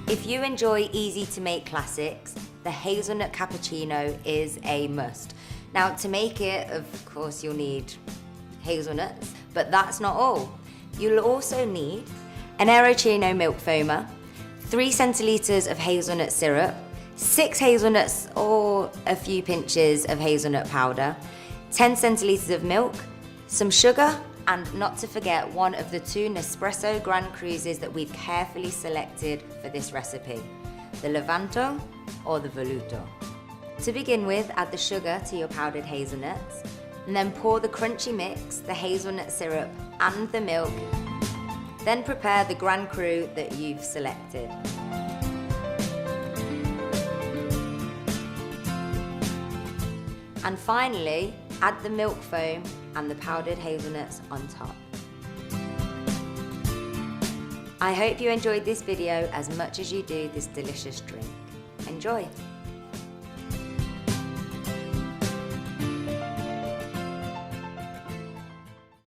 If you enjoy easy to make classics, the hazelnut cappuccino is a must. Now to make it, of course you'll need hazelnuts, but that's not all. You'll also need an Arancino milk foamer, 3 centilitres of hazelnut syrup, 6 hazelnuts or a few pinches of hazelnut powder, 10 centilitres of milk, some sugar, and not to forget one of the 2 Nespresso Grand Cruzes that we've carefully selected for this recipe, the Levanto or the Voluto. To begin with, add the sugar to your powdered hazelnuts, and then pour the crunchy mix, the hazelnut syrup and the milk. Then prepare the Grand Cru that you've selected. And finally, add the milk foam and the powdered hazelnuts on top. I hope you enjoyed this video as much as you do this delicious drink. Enjoy!